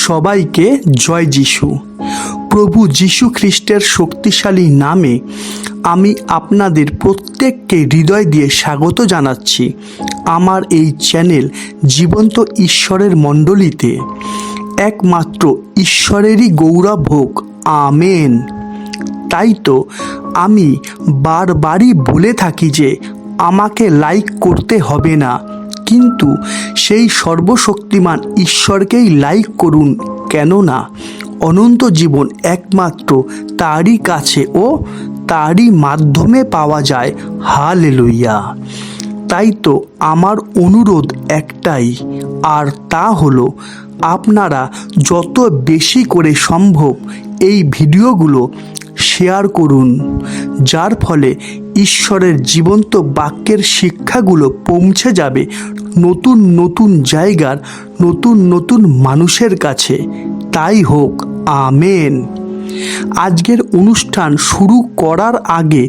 সবাইকে জয় যিশু। প্রভু যিশু খ্রিস্টের শক্তিশালী নামে আমি আপনাদের প্রত্যেককে হৃদয় দিয়ে স্বাগত জানাচ্ছি আমার এই চ্যানেল জীবন্ত ঈশ্বরের মণ্ডলীতে। একমাত্র ঈশ্বরেরই গৌরব হোক, আমেন। তাই তো আমি বারবারই বলে থাকি যে আমাকে লাইক করতে হবে না, কিন্তু সেই সর্বশক্তিমান ঈশ্বরকেই লাইক করুন, কেননা অনন্ত জীবন একমাত্র তারই কাছে ও তারই মাধ্যমে পাওয়া যায়। হালেলুয়া। তাই তো আমার অনুরোধ একটাই, আর তা হলো আপনারা যত বেশি করে সম্ভব এই ভিডিওগুলো শেয়ার করুন, যার ফলে ঈশ্বরের জীবন্ত বাক্যের শিক্ষাগুলো পৌঁছে যাবে নতুন নতুন জায়গার নতুন নতুন মানুষের কাছে। তাই হোক, আমেন। আজকের অনুষ্ঠান শুরু করার আগে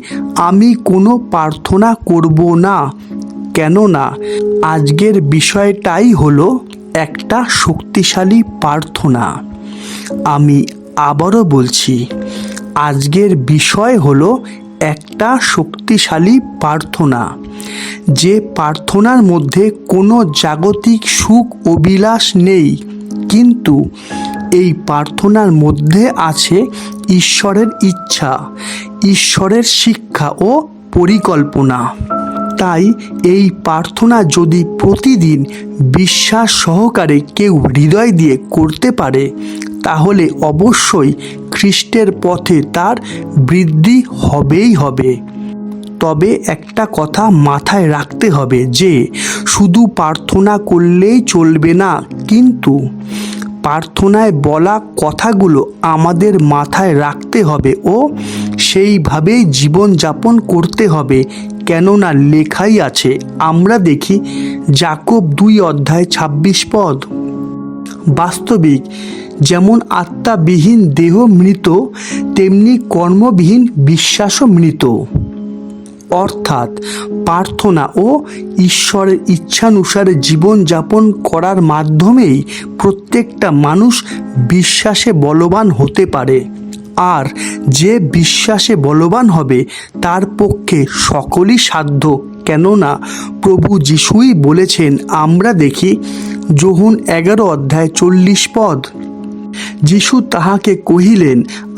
আমি কোনো প্রার্থনা করব না, কেননা আজকের বিষয়টাই হলো একটা শক্তিশালী প্রার্থনা। আমি আবারও বলছি, আজকের বিষয় হলো একটা শক্তিশালী প্রার্থনা, যে প্রার্থনার মধ্যে কোনো জাগতিক সুখ অভিলাষ নেই, কিন্তু এই প্রার্থনার মধ্যে আছে ঈশ্বরের ইচ্ছা, ঈশ্বরের শিক্ষা ও পরিকল্পনা। তাই এই প্রার্থনা যদি প্রতিদিন বিশ্বাস সহকারে কেউ হৃদয় দিয়ে করতে পারে, তাহলে অবশ্যই খ্রিস্টের পথে তার বৃদ্ধি হবেই হবে। তবে একটা কথা মাথায় রাখতে হবে যে শুধু প্রার্থনা করলেই চলবে না, কিন্তু প্রার্থনায় বলা কথাগুলো আমাদের মাথায় রাখতে হবে ও সেইভাবেই জীবনযাপন করতে হবে, কেননা লেখাই আছে। আমরা দেখি যাকব 2:26। বাস্তবিক যেমন আত্মাবিহীন দেহ মৃত, তেমনি কর্মবিহীন বিশ্বাসও মৃত। অর্থাৎ প্রার্থনা ও ঈশ্বরের ইচ্ছানুসারে জীবনযাপন করার মাধ্যমেই প্রত্যেকটা মানুষ বিশ্বাসে বলবান হতে পারে। আর যে বিশ্বাসে বলবান হবে তার পক্ষে সকলই সাধ্য, কেননা প্রভু যিশুই বলেছেন। আমরা দেখি যোহন 11:40। যিশু তাহাকে কহিলেন,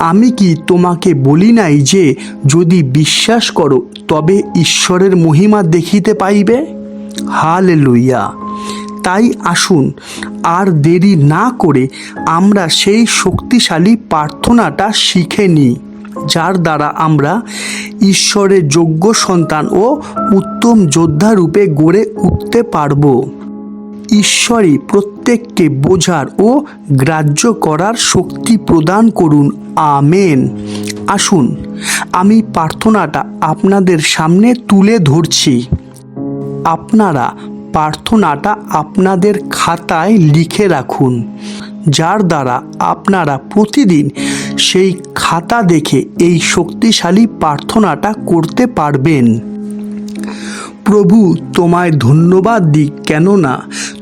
আমি কি তোমাকে বলি নাই যে যদি বিশ্বাস করো তবে ঈশ্বরের মহিমা দেখিতে পাইবে? হালেলুয়া। তাই আসুন আর দেরি না করে আমরা সেই শক্তিশালী প্রার্থনাটা শিখে নিই, যার দ্বারা আমরা ঈশ্বরের যোগ্য সন্তান ও উত্তম যোদ্ধা রূপে গড়ে উঠতে পারব। ঈশ্বরই প্রত্যেককে বোঝার ও গ্রাহ্য করার শক্তি প্রদান করুন, আমেন। আসুন আমি প্রার্থনাটা আপনাদের সামনে তুলে ধরছি। আপনারা প্রার্থনাটা আপনাদের খাতায় লিখে রাখুন, যার দ্বারা আপনারা প্রতিদিন সেই খাতা দেখে এই শক্তিশালী প্রার্থনাটা করতে পারবেন। প্রভু তোমায় ধন্যবাদ দিই, কেননা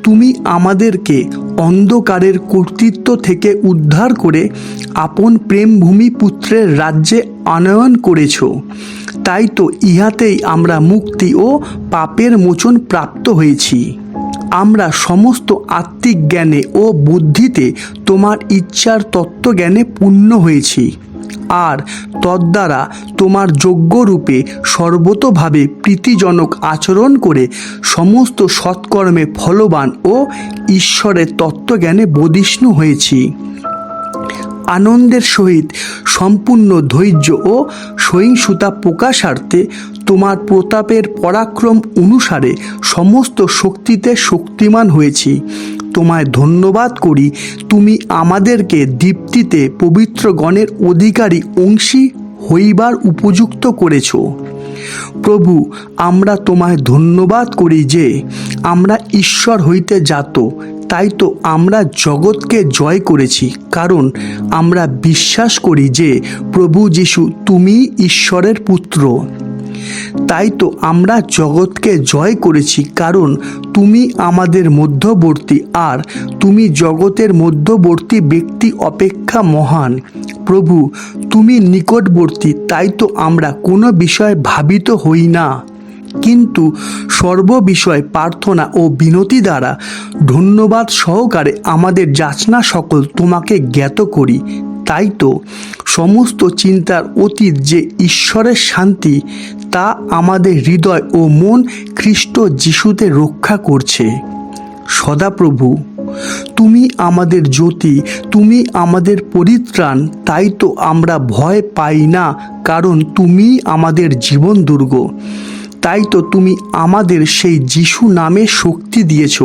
তুমি আমাদেরকে অন্ধকারের কর্তৃত্ব থেকে উদ্ধার করে আপন প্রেমভূমি পুত্রের রাজ্যে আনয়ন করেছ। তাই তো ইহাতেই আমরা মুক্তি ও পাপের মোচন প্রাপ্ত হয়েছি। আমরা সমস্ত আত্মিক জ্ঞানে ও বুদ্ধিতে তোমার ইচ্ছার তত্ত্বজ্ঞানে পূর্ণ হয়েছি, আর তদ্বারা তোমার যোগ্যরূপে সর্বতোভাবে প্রীতিজনক আচরণ করে সমস্ত সৎকর্মে ফলবান ও ঈশ্বরের তত্ত্বজ্ঞানে বধিষ্ণু হয়েছি। আনন্দের সহিত সম্পূর্ণ ধৈর্য ও সহিষ্ণুতা প্রকাশার্থে তোমার প্রতাপের পরাক্রম অনুসারে সমস্ত শক্তিতে শক্তিমান হয়েছি। তোমায় ধন্যবাদ করি, তুমি আমাদেরকে দীপ্তিতে পবিত্রগণের অধিকারী অংশী হইবার উপযুক্ত করেছ। প্রভু, আমরা তোমায় ধন্যবাদ করি যে আমরা ঈশ্বর হইতে জাত, তাই তো আমরা জগৎকে জয় করেছি, কারণ আমরা বিশ্বাস করি যে প্রভু যিশু তুমি ঈশ্বরের পুত্র। তাই তো আমরা জগৎকে জয় করেছি, কারণ তুমি আমাদের মধ্যবর্তী, আর তুমি জগতের মধ্যবর্তী ব্যক্তি অপেক্ষা মহান। প্রভু, তুমি নিকটবর্তী, তাই তো আমরা কোনো বিষয়ে ভাবিত হই না, কিন্তু সর্ববিষয় প্রার্থনা ও বিনতি দ্বারা ধন্যবাদ সহকারে আমাদের যাচনা সকল তোমাকে জ্ঞাত করি। তাই তো সমস্ত চিন্তার অতীত যে ঈশ্বরের শান্তি, তা আমাদের হৃদয় ও মন খ্রিস্ট যিশুতে রক্ষা করছে। সদাপ্রভু, তুমি আমাদের জ্যোতি, তুমি আমাদের পরিত্রাণ, তাই তো আমরা ভয় পাই না, কারণ তুমি আমাদের জীবন দুর্গ। তাই তো তুমি আমাদের সেই যিশু নামে শক্তি দিয়েছ,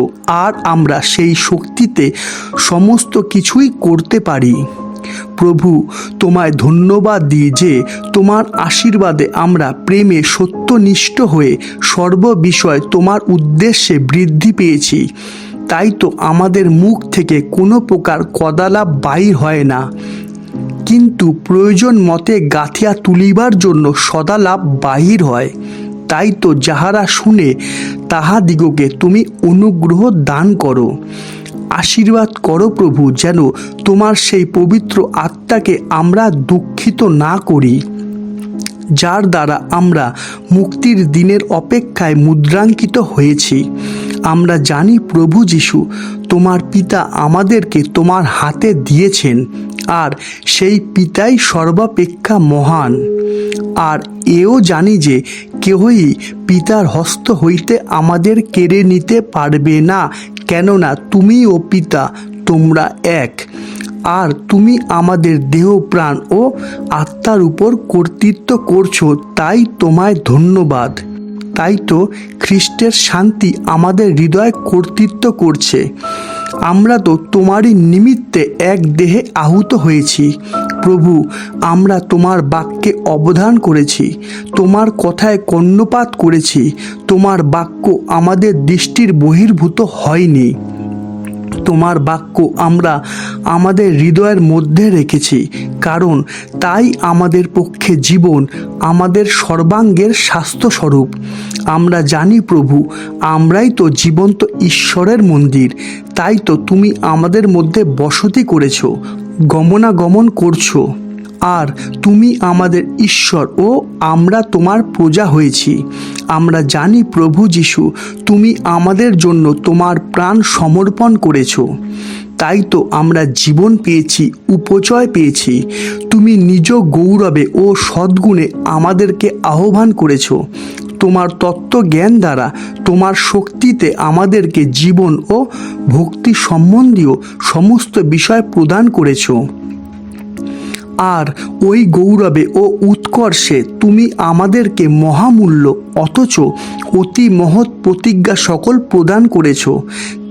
আর আমরা সেই শক্তিতে সমস্ত কিছুই করতে পারি। প্রভু, তোমায় ধন্যবাদ দিই যে তোমার আশীর্বাদে আমরা প্রেমে সত্যনিষ্ঠ হয়ে সর্ববিষয় তোমার উদ্দেশ্যে বৃদ্ধি পেয়েছি। তাই তো আমাদের মুখ থেকে কোনো প্রকার কদালাপ বাহির হয় না, কিন্তু প্রয়োজন মতে গাঁথিয়া তুলিবার জন্য সদালাপ বাহির হয়। তাই তো যাহারা শুনে তাহাদিগকে তুমি অনুগ্রহ দান করো। আশীর্বাদ করো প্রভু, যেন তোমার সেই পবিত্র আত্মাকে আমরা দুঃখিত না করি, যার দ্বারা আমরা মুক্তির দিনের অপেক্ষায় মুদ্রাঙ্কিত হয়েছি। আমরা জানি প্রভু যিশু, তোমার পিতা আমাদেরকে তোমার হাতে দিয়েছেন, আর সেই পিতাই সর্বাপেক্ষা মহান। আর এও জানি যে কেহই পিতার হস্ত হইতে আমাদের কেড়ে নিতে পারবে না, কেননা তুমি ও পিতা তোমরা এক, আর তুমি আমাদের দেহ প্রাণ ও আত্মার উপর কর্তৃত্ব করছো। তাই তোমায় ধন্যবাদ। তাই তো খ্রিস্টের শান্তি আমাদের হৃদয় কর্তৃত্ব করছে। আমরা তো তোমারই নিমিত্তে এক দেহে আহুত হয়েছি। প্রভু, আমরা তোমার বাক্যে অবধান করেছি, তোমার কথায় কর্ণপাত করেছি। তোমার বাক্য আমাদের দৃষ্টির বহির্ভূত হয়নি। তোমার বাক্য আমরা আমাদের হৃদয়ের মধ্যে রেখেছি, কারণ তাই আমাদের পক্ষে জীবন, আমাদের সর্বাঙ্গের স্বাস্থ্যস্বরূপ। আমরা জানি প্রভু, আমরাই তো জীবন্ত ঈশ্বরের মন্দির। তাই তো তুমি আমাদের মধ্যে বসতি করেছো, গমনাগমন করছো, আর তুমি আমাদের ঈশ্বর ও আমরা তোমার প্রজা হয়েছি। আমরা জানি প্রভু যিশু, তুমি আমাদের জন্য তোমার প্রাণ সমর্পণ করেছো। তাই তো আমরা জীবন পেয়েছি, উপচয় পেয়েছি। তুমি নিজ গৌরবে ও সদ্গুণে আমাদেরকে আহ্বান করেছো। তোমার তত্ত্ব জ্ঞান দ্বারা, তোমার শক্তিতে আমাদেরকে জীবন ও ভক্তি সম্বন্ধীয় সমস্ত বিষয় প্রদান করেছো। আর ওই গৌরবে ও উৎকর্ষে তুমি আমাদেরকে মহামূল্য অথচ অতি মহৎ প্রতিজ্ঞা সকল প্রদান করেছ।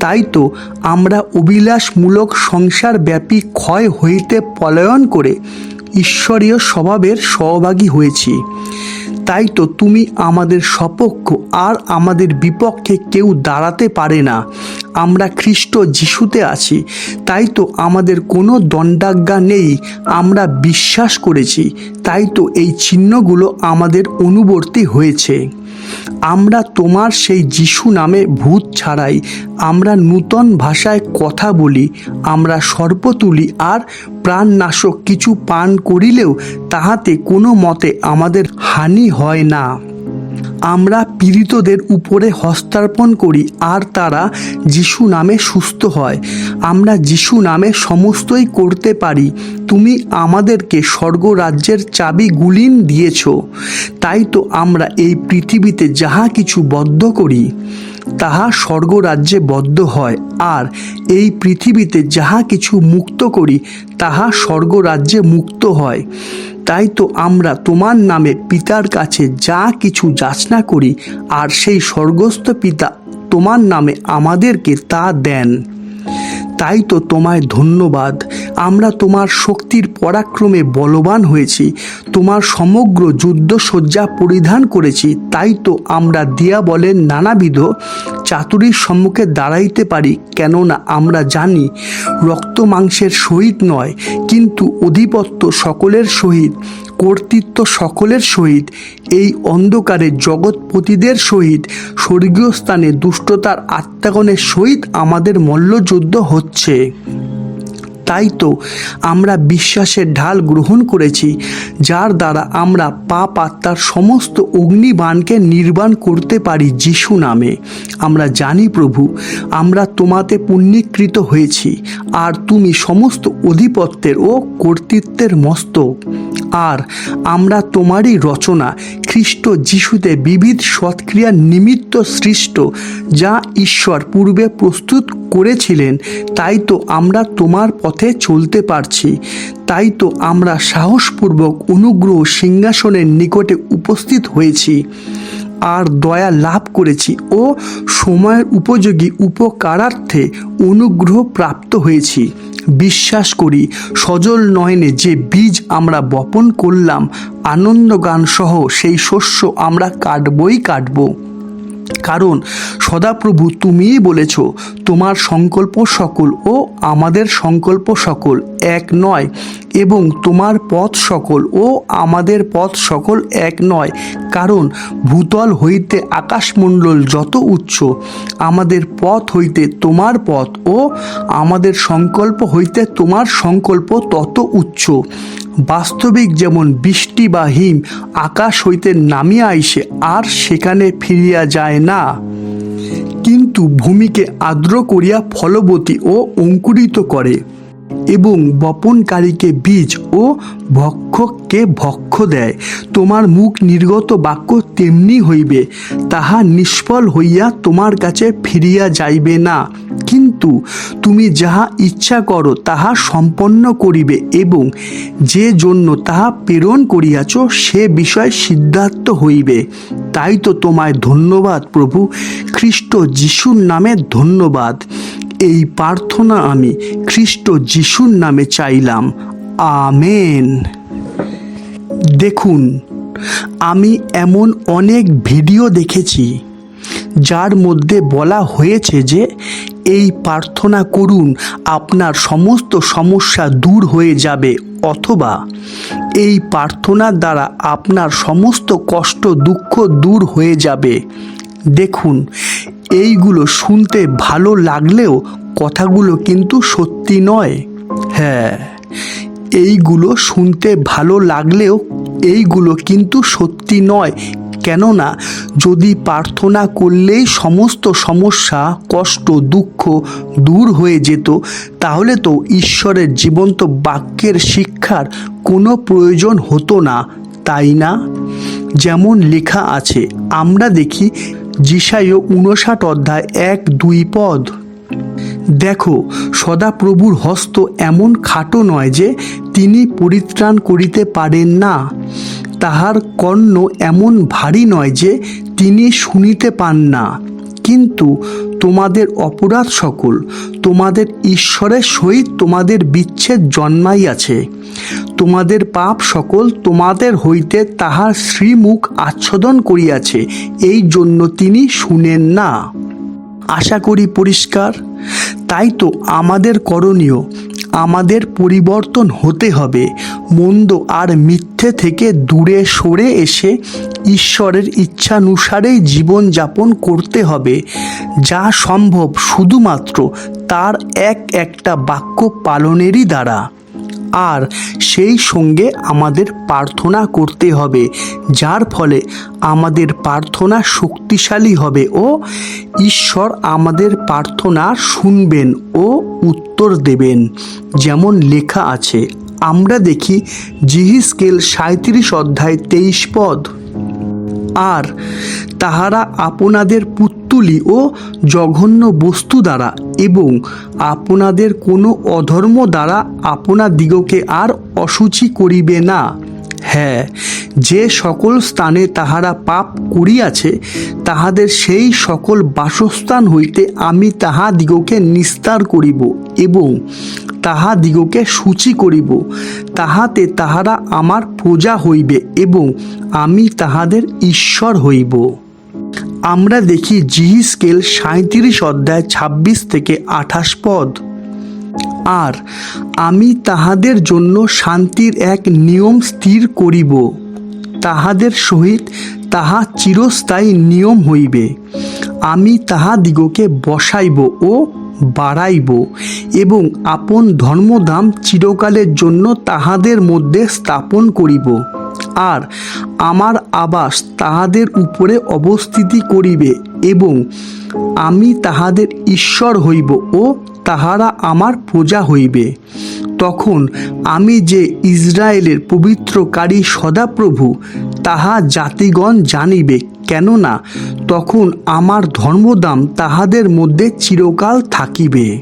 তাই তো আমরা অভিলাষমূলক সংসারব্যাপী ক্ষয় হইতে পলায়ন করে ঈশ্বরীয় স্বভাবের সহভাগী হয়েছি। তাই তো তুমি আমাদের সপক্ষ, আর আমাদের বিপক্ষে কেউ দাঁড়াতে পারে না। আমরা খ্রিস্ট যিশুতে আছি, তাই তো আমাদের কোনো দণ্ডাজ্ঞা নেই। আমরা বিশ্বাস করেছি, তাই তো এই চিহ্নগুলো আমাদের অনুবর্তী হয়েছে। আমরা তোমার সেই যিশু নামে ভূত ছাড়াই, আমরা নূতন ভাষায় কথা বলি, আমরা সর্প তুলি, আর প্রাণনাশক কিছু পান করিলেও তাহাতে কোনো মতে আমাদের হানি হয় না। আমরা পীড়িতদের উপরে হস্তার্পণ করি, আর তারা যিশু নামে সুস্থ হয়। আমরা যিশু নামে সমস্তই করতে পারি। তুমি আমাদেরকে স্বর্গরাজ্যের চাবিগুলি দিয়েছ। তাই তো আমরা এই পৃথিবীতে যাহা কিছু বদ্ধ করি, তাহা স্বর্গরাজ্যে বদ্ধ হয়, আর এই পৃথিবীতে যাহা কিছু মুক্ত করি, তাহা স্বর্গরাজ্যে মুক্ত হয়। তাই তো আমরা তোমার নামে পিতার কাছে যা কিছু যাচনা করি, আর সেই স্বর্গস্থ পিতা তোমার নামে আমাদেরকে তা দেন। তাই তো তোমায় ধন্যবাদ। আমরা তোমার শক্তির পরাক্রমে বলবান হয়েছি, তোমার সমগ্র যুদ্ধসজ্জা পরিধান করেছি। তাই তো আমরা দিয়াবলের নানাবিধ চাতুরীর সম্মুখে দাঁড়াইতে পারি, কেননা আমরা জানি রক্ত রক্ত মাংসের সহিত নয়, কিন্তু অধিপত্য সকলের সহিত, কর্তৃত্ব সকলের সহিত, এই অন্ধকারের জগৎপতিদের সহিত, স্বর্গীয় স্থানে দুষ্টতার আত্মাগণের সহিত আমাদের মল্লযুদ্ধ হচ্ছে। তাই তো আমরা বিশ্বাসের ঢাল গ্রহণ করেছি, যার দ্বারা আমরা পাপ আত্মার সমস্ত অগ্নিবাণকে নির্বাণ করতে পারি যিশু নামে। আমরা জানি প্রভু, আমরা তোমাতে পুণ্যীকৃত হয়েছি, আর তুমি সমস্ত অধিপত্যের ও কর্তৃত্বের মস্তক। আর আমরা তোমারই রচনা, খ্রিস্ট যিশুতে বিবিধ সৎক্রিয়ার নিমিত্ত সৃষ্ট, যা ঈশ্বর পূর্বে প্রস্তুত করেছিলেন। তাই তো আমরা তোমার পথে চলতে পারছি। তাই তো আমরা সাহসপূর্বক অনুগ্রহ সিংহাসনের নিকটে উপস্থিত হয়েছি, আর দয়া লাভ করেছি ও সময়ের উপযোগী উপকারার্থে অনুগ্রহ প্রাপ্ত হয়েছি। বিশ্বাস করি, সজল নয়নে যে বীজ আমরা বপন করলাম, আনন্দগান সহ সেই শস্য আমরা কাটব। কারণ সদাপ্রভু তুমিই বলেছ, তোমার সংকল্প সকল ও আমাদের সংকল্প সকল এক নয়, এবং তোমার পথ সকল ও আমাদের পথ সকল এক নয়। কারণ ভূতল হইতে আকাশমণ্ডল যত উচ্চ, আমাদের পথ হইতে তোমার পথ ও আমাদের সংকল্প হইতে তোমার সংকল্প তত উচ্চ। বাস্তবিক যেমন বৃষ্টি বা হিম আকাশ হইতে নামিয়া আইসে আর সেখানে ফিরিয়া যায় না, কিন্তু ভূমিকে আর্দ্র করিয়া ফলবতী ও অঙ্কুরিত করে, এবং বপনকারীকে বীজ ও ভক্ষককে ভক্ষ দেয়, তোমার মুখ নির্গত বাক্য তেমনি হইবে, তাহা নিষ্ফল হইয়া তোমার কাছে ফিরিয়া যাইবে না, কিন্তু তুমি যাহা ইচ্ছা করো তাহা সম্পন্ন করিবে, এবং যে জন্য তাহা প্রেরণ করিয়াছ সে বিষয় সিদ্ধার্থ হইবে। তাই তো তোমায় ধন্যবাদ প্রভু, খ্রিস্ট যিশুর নামে ধন্যবাদ। এই প্রার্থনা আমি খ্রিস্ট যিশুর নামে চাইলাম, আমেন। দেখুন, আমি এমন অনেক ভিডিও দেখেছি যার মধ্যে বলা হয়েছে যে এই প্রার্থনা করুন, আপনার সমস্ত সমস্যা দূর হয়ে যাবে, অথবা এই প্রার্থনার দ্বারা আপনার সমস্ত কষ্ট দুঃখ দূর হয়ে যাবে। দেখুন, এইগুলো শুনতে ভালো লাগলেও কথাগুলো কিন্তু সত্যি নয়। হ্যাঁ, এইগুলো শুনতে ভালো লাগলেও এইগুলো কিন্তু সত্যি নয়। কেননা যদি প্রার্থনা করলেই সমস্ত সমস্যা, কষ্ট, দুঃখ দূর হয়ে যেত, তাহলে তো ঈশ্বরের জীবন্ত বাক্যের শিক্ষার কোনো প্রয়োজন হতো না, তাই না? যেমন লেখা আছে, আমরা দেখি যিশায় 59 অধ্যায় 1-2 পদ। দেখো, সদাপ্রভুর হস্ত এমন খাটো নয় যে তিনি পরিত্রাণ করিতে পারেন না, তাহার কর্ণ এমন ভারী নয় যে তিনি শুনিতে পান না, কিন্তু তোমাদের অপরাধ সকল, তোমাদের ঈশ্বরের সহিত তোমাদের বিচ্ছেদ জন্মাইয়াছে, তোমাদের পাপ সকল তোমাদের হইতে তাহার শ্রীমুখ আচ্ছাদন করিয়াছে, এই জন্য তিনি শুনেন না। আশা করি পরিষ্কার। তাই তো আমাদের করণীয়, আমাদের পরিবর্তন হতে হবে, মন্দ আর মিথ্যে থেকে দূরে সরে এসে ঈশ্বরের ইচ্ছানুসারেই জীবনযাপন করতে হবে, যা সম্ভব শুধুমাত্র তার একটা বাক্য পালনেরই দ্বারা। আর সেই সঙ্গে আমাদের প্রার্থনা করতে হবে, যার ফলে আমাদের প্রার্থনা শক্তিশালী হবে ও ঈশ্বর আমাদের প্রার্থনা শুনবেন ও উত্তর দেবেন। যেমন লেখা আছে, আমরা দেখি জিহিজকেল 37 অধ্যায় 23 পদ। আর তাহারা আপনাদের পুত্তুলি ও জঘন্য বস্তু দ্বারা এবং আপনাদের কোনো অধর্ম দ্বারা আপনাদিগকে আর অশুচি করিবে না। হ্যাঁ, যে সকল স্থানে তাহারা পাপ করিয়াছে, তাহাদের সেই সকল বাসস্থান হইতে আমি তাহাদিগকে নিস্তার করিব এবং তাহাদিগকে সূচি করিব, তাহাতে তাহারা আমার প্রজা হইবে এবং আমি তাহাদের ঈশ্বর হইব। আমরা দেখি জিহিজকেল 37 অধ্যায় 26 থেকে 28 পদ। আর আমি তাহাদের জন্য শান্তির এক নিয়ম স্থির করিব, তাহাদের সহিত তাহা চিরস্থায়ী নিয়ম হইবে। আমি তাহাদিগকে বসাইব ও বাড়াইব এবং আপন ধর্মধাম চিরকালের জন্য তাহাদের মধ্যে স্থাপন করিব। আর আমার আবাস তাহাদের উপরে অবস্থিতি করিবে এবং আমি তাহাদের ঈশ্বর হইব ও তাহারা আমার প্রজা হইবে। তখন আমি যে ইসরায়েলের পবিত্রকারী সদাপ্রভু তাহা জাতিগণ জানিবে, কেননা তখন আমার ধর্মধাম তাহাদের মধ্যে চিরকাল থাকিবে।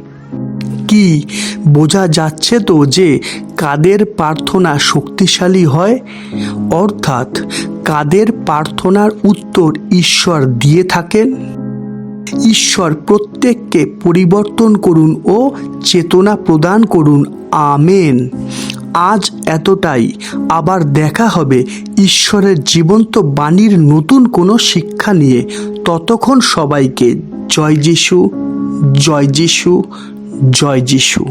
কি বোঝা যাচ্ছে তো যে কাদের প্রার্থনা শক্তিশালী হয়, অর্থাৎ কাদের প্রার্থনার উত্তর ঈশ্বর দিয়ে থাকেন। ঈশ্বর প্রত্যেককে পরিবর্তন করুন ও চেতনা প্রদান করুন। আমেন। আজ এতটাই। আবার দেখা হবে ঈশ্বরের জীবন্ত বাণীর নতুন কোনো শিক্ষা নিয়ে। ততক্ষণ সবাইকে জয় যিশু, জয় যিশু, জয় যিশু।